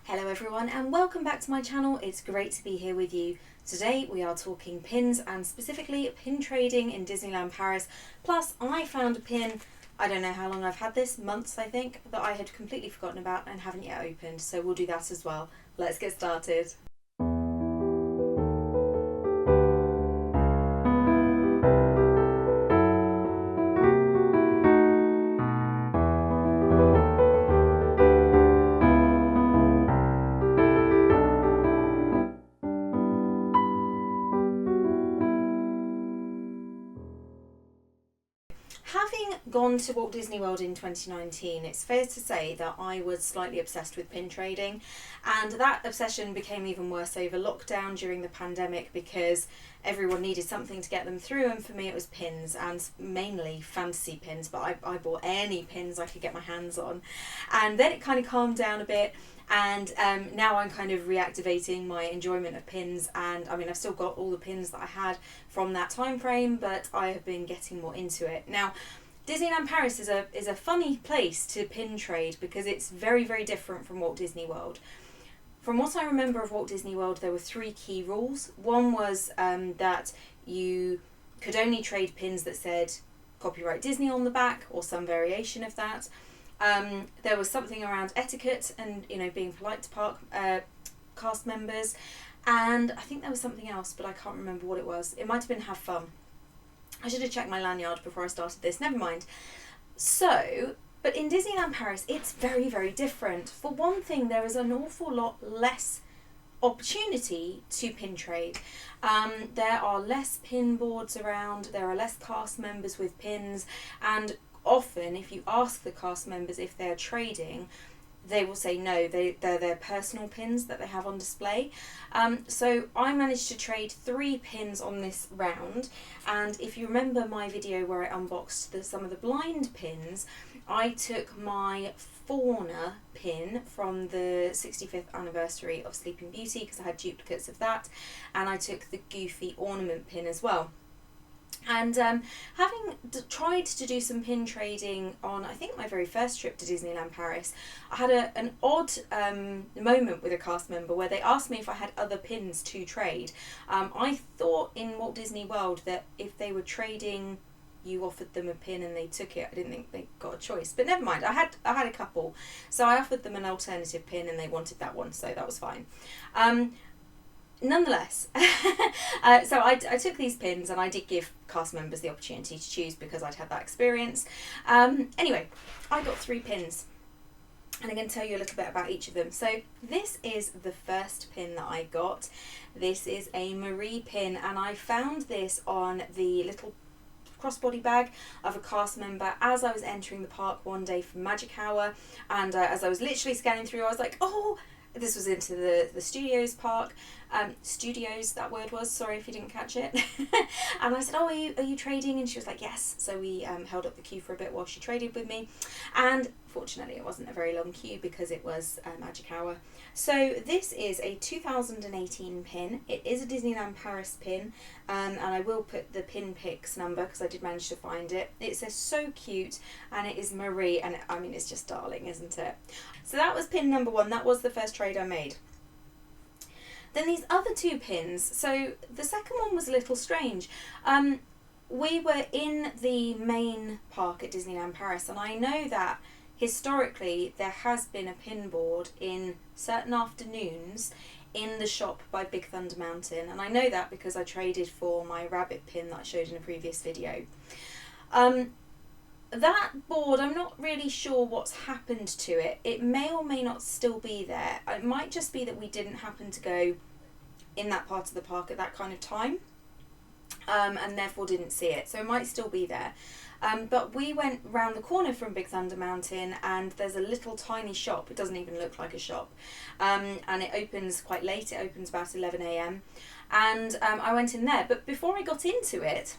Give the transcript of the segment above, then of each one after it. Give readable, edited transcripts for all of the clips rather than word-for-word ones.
Hello everyone and welcome back to my channel. It's great to be here with you. Today we are talking pins and specifically pin trading in Disneyland Paris. Plus I found a pin, I don't know how long I've had this, months I think, that I had completely forgotten about and haven't yet opened, so we'll do that as well. Let's get started. Having gone to Walt Disney World in 2019, it's fair to say that I was slightly obsessed with pin trading, and that obsession became even worse over lockdown during the pandemic because everyone needed something to get them through, and for me it was pins, and mainly fantasy pins, but I bought any pins I could get my hands on. And then it kind of calmed down a bit, and now I'm kind of reactivating my enjoyment of pins, and I mean I've still got all the pins that I had from that time frame, but I have been getting more into it. Now Disneyland Paris is a funny place to pin trade because it's very, very different from Walt Disney World. From what I remember of Walt Disney World, there were three key rules. One was that you could only trade pins that said copyright Disney on the back or some variation of that. There was something around etiquette and, you know, being polite to park cast members, and I think there was something else, but I can't remember what it was. It might have been have fun. I should have checked my lanyard before I started this, never mind. So, but in Disneyland Paris, it's very, very different. For one thing, there is an awful lot less opportunity to pin trade. There are less pin boards around, there are less cast members with pins, and often if you ask the cast members if they're trading, they will say no, they're their personal pins that they have on display. So I managed to trade 3 pins on this round, and if you remember my video where I unboxed some of the blind pins, I took my Fauna pin from the 65th anniversary of Sleeping Beauty because I had duplicates of that, and I took the Goofy ornament pin as well. And having tried to do some pin trading on, I think, my very first trip to Disneyland Paris, I had an odd moment with a cast member where they asked me if I had other pins to trade. I thought in Walt Disney World that if they were trading, you offered them a pin and they took it. I didn't think they got a choice, but never mind. I had a couple, so I offered them an alternative pin and they wanted that one, so that was fine. Nonetheless, so I took these pins and I did give cast members the opportunity to choose because I'd had that experience. Anyway, I got 3 pins and I'm going to tell you a little bit about each of them. So this is the first pin that I got. This is a Mermaid Pin, and I found this on the little crossbody bag of a cast member as I was entering the park one day for Magic Hour, and as I was literally scanning through, I was like, oh, this was into the Studios park. Studios, that word was, sorry if you didn't catch it. And I said, oh, are you trading? And she was like, yes. So we held up the queue for a bit while she traded with me. And fortunately it wasn't a very long queue because it was Magic Hour. So this is a 2018 pin. It is a Disneyland Paris pin, and I will put the pin pics number because I did manage to find it. It says so cute, and it is Marie, and I mean it's just darling, isn't it? So that was pin number 1. That was the first trade I made. Then these other 2 pins, so the second one was a little strange. We were in the main park at Disneyland Paris, and I know that historically there has been a pin board in certain afternoons in the shop by Big Thunder Mountain, and I know that because I traded for my rabbit pin that I showed in a previous video. That board, I'm not really sure what's happened to it. It may or may not still be there. It might just be that we didn't happen to go in that part of the park at that kind of time, and therefore didn't see it. So it might still be there. But we went round the corner from Big Thunder Mountain, and there's a little tiny shop. It doesn't even look like a shop. And it opens quite late. It opens about 11 AM. And I went in there. But before I got into it,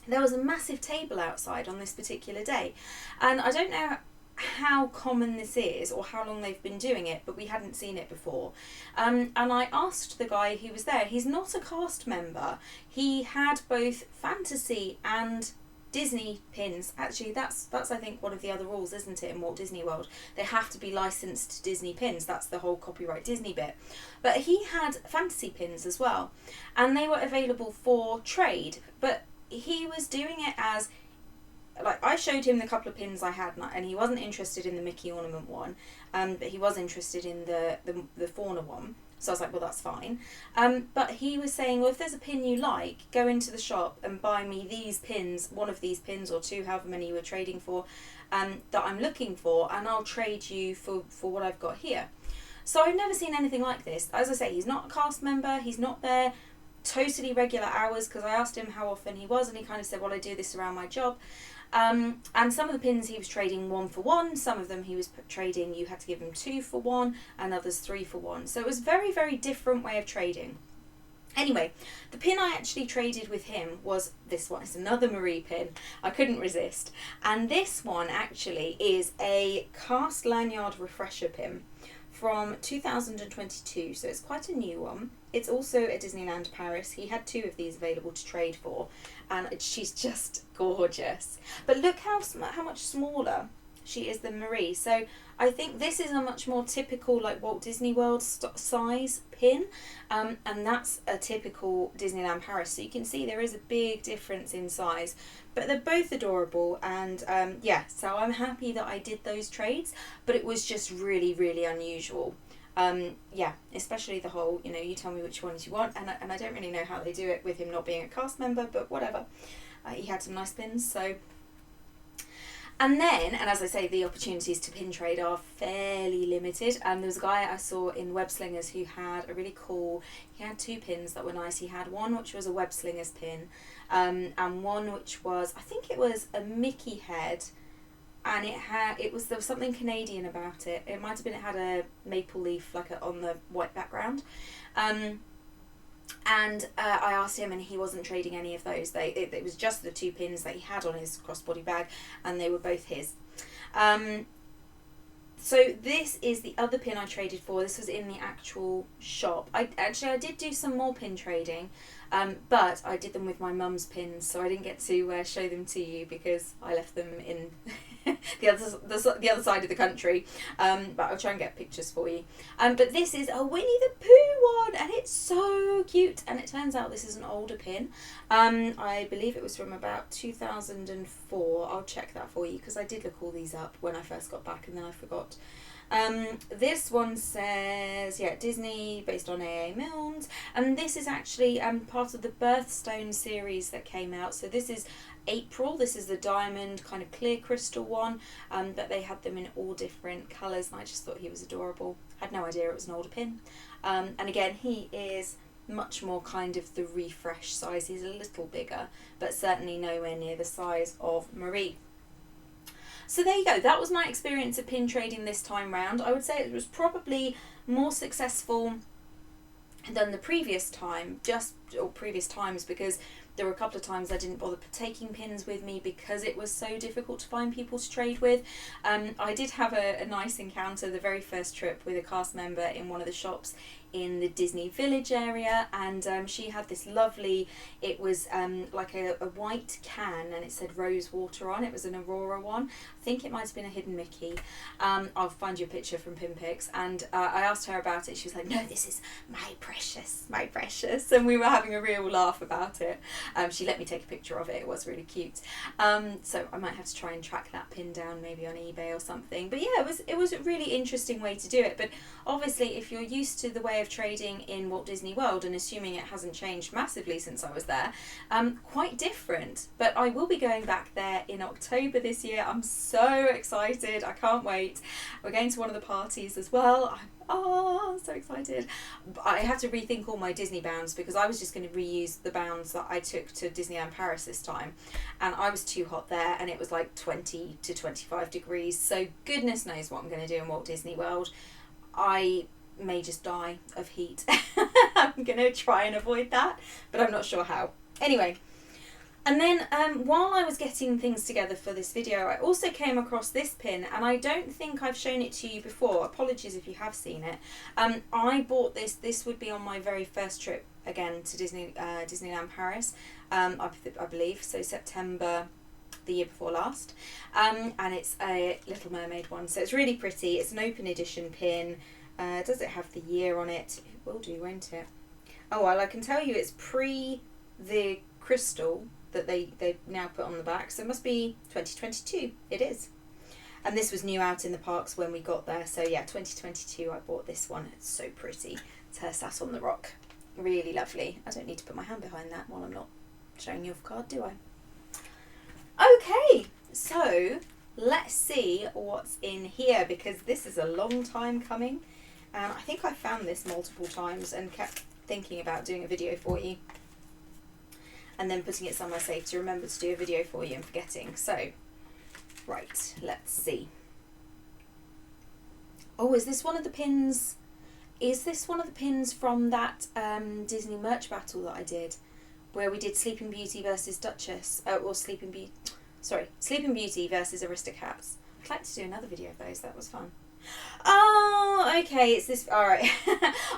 there was a massive table outside on this particular day, and I don't know how common this is or how long they've been doing it, but we hadn't seen it before. And I asked the guy who was there. He's not a cast member. He had both fantasy and Disney pins, actually that's I think one of the other rules, isn't it, in Walt Disney World? They have to be licensed Disney pins. That's the whole copyright Disney bit. But he had fantasy pins as well, and they were available for trade, but he was doing it as, like, I showed him the couple of pins I had, and he wasn't interested in the Mickey ornament one, but he was interested in the fauna one. So I was like, well, that's fine. But he was saying, well, if there's a pin you like, go into the shop and buy me these pins, one of these pins or two, however many you were trading for, that I'm looking for, and I'll trade you for what I've got here. So I've never seen anything like this. As I say, he's not a cast member, he's not there totally regular hours, because I asked him how often he was, and he kind of said, well, I do this around my job. And some of the pins he was trading 1 for 1, some of them he was trading you had to give him 2 for 1, and others 3 for 1. So it was very, very different way of trading. Anyway, the pin I actually traded with him was this one. It's another Marie pin. I couldn't resist. And this one actually is a cast lanyard refresher pin from 2022, so it's quite a new one. It's also at Disneyland Paris. He had 2 of these available to trade for, and she's just gorgeous. But look how much smaller she is than Marie. So I think this is a much more typical, like, Walt Disney World size pin, and that's a typical Disneyland Paris. So you can see there is a big difference in size, but they're both adorable, and yeah, so I'm happy that I did those trades, but it was just really, really unusual. Yeah, especially the whole, you tell me which ones you want, and I don't really know how they do it with him not being a cast member, but whatever. He had some nice pins, so. And then, and as I say, the opportunities to pin trade are fairly limited. There was a guy I saw in Web Slingers who had a really cool, he had 2 pins that were nice. He had one which was a Web Slingers pin, and one which was, I think it was a Mickey head, and there was something Canadian about it. It might have been, it had a maple leaf on the white background. And I asked him, and he wasn't trading any of those. It was just the 2 pins that he had on his crossbody bag, and they were both his. So this is the other pin I traded for. This was in the actual shop. I did do some more pin trading, but I did them with my mum's pins, so I didn't get to show them to you because I left them in the other side of the country. But I'll try and get pictures for you. But this is a Winnie the Pooh one, and it's so cute. And it turns out this is an older pin. I believe it was from about 2004. I'll check that for you because I did look all these up when I first got back, and then I forgot. This one says, Disney, based on A.A. Milne's, and this is actually part of the Birthstone series that came out. So this is April. This is the diamond kind of clear crystal one, but they had them in all different colours, and I just thought he was adorable. Had no idea it was an older pin. And again, he is much more kind of the refresh size. He's a little bigger, but certainly nowhere near the size of Marie. So there you go, that was my experience of pin trading this time round. I would say it was probably more successful than the previous times, because there were a couple of times I didn't bother taking pins with me because it was so difficult to find people to trade with. I did have a nice encounter the very first trip with a cast member in one of the shops in the Disney Village area, and she had this lovely, it was like a white can, and it said rose water on. It was an Aurora one. I think it might have been a hidden Mickey. I'll find you a picture from Pinpix, and I asked her about it. She was like, no, this is my precious, and we were having a real laugh about it. She let me take a picture of it. It was really cute. So I might have to try and track that pin down maybe on eBay or something. But yeah, it was a really interesting way to do it. But obviously, if you're used to the way of trading in Walt Disney World, and assuming it hasn't changed massively since I was there, quite different. But I will be going back there in October this year. I'm so excited. I can't wait. We're going to one of the parties as well. I'm so excited. I have to rethink all my Disney bounds because I was just going to reuse the bounds that I took to Disneyland Paris this time, and I was too hot there, and it was like 20 to 25 degrees, so goodness knows what I'm going to do in Walt Disney World. I may just die of heat. I'm going to try and avoid that, but I'm not sure how. Anyway, and then while I was getting things together for this video, I also came across this pin, and I don't think I've shown it to you before. Apologies if you have seen it. I bought this. This would be on my very first trip again to Disneyland Paris, I believe. So September the year before last, and it's a Little Mermaid one, so it's really pretty. It's an open edition pin. Does it have the year on it? It will do, won't it? Oh well, I can tell you it's pre the crystal that they now put on the back, so it must be 2022. It is. And this was new out in the parks when we got there, so yeah, 2022 I bought this one. It's so pretty. It's her sat on the rock. Really lovely. I don't need to put my hand behind that while I'm not showing you off card, do I? Okay, so let's see what's in here, because this is a long time coming, and I think I found this multiple times and kept thinking about doing a video for you, and then putting it somewhere safe to remember to do a video for you and forgetting. So, right, let's see. Oh, is this one of the pins? Is this one of the pins from that Disney merch battle that I did, where we did Sleeping Beauty versus Duchess, or Sleeping Beauty versus Aristocats? I'd like to do another video of those. That was fun. Oh, okay, it's this. All right.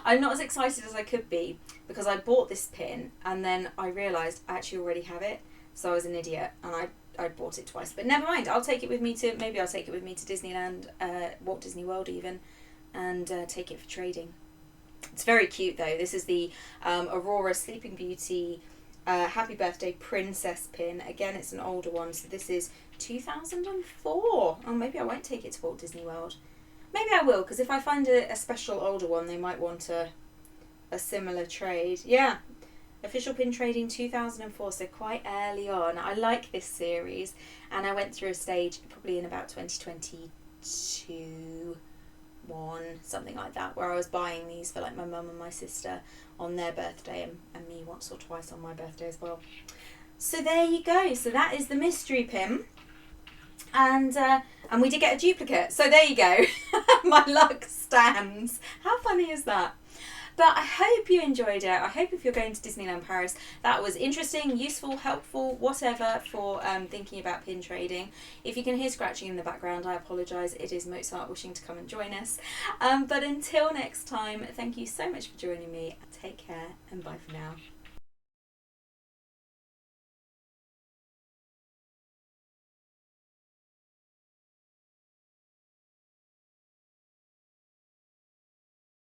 I'm not as excited as I could be because I bought this pin and then I realised I actually already have it, so I was an idiot and I bought it twice. But never mind. I'll take it with me to Disneyland, Walt Disney World even, and take it for trading. It's very cute though. This is the Aurora Sleeping Beauty Happy Birthday Princess pin. Again, it's an older one, so this is 2004. Oh, maybe I won't take it to Walt Disney World. Maybe I will, because if I find a special older one, they might want a similar trade. Yeah, official pin trading 2004, so quite early on. I like this series, and I went through a stage probably in about 2022, something like that, where I was buying these for like my mum and my sister on their birthday, and me once or twice on my birthday as well. So there you go. So that is the mystery pin. And we did get a duplicate, so there you go. My luck stands. How funny is that? But I hope you enjoyed it. I hope if you're going to Disneyland Paris, that was interesting, useful, helpful, whatever, for thinking about pin trading. If you can hear scratching in the background, I apologise. It is Mozart wishing to come and join us. But until next time, thank you so much for joining me. Take care and bye for now.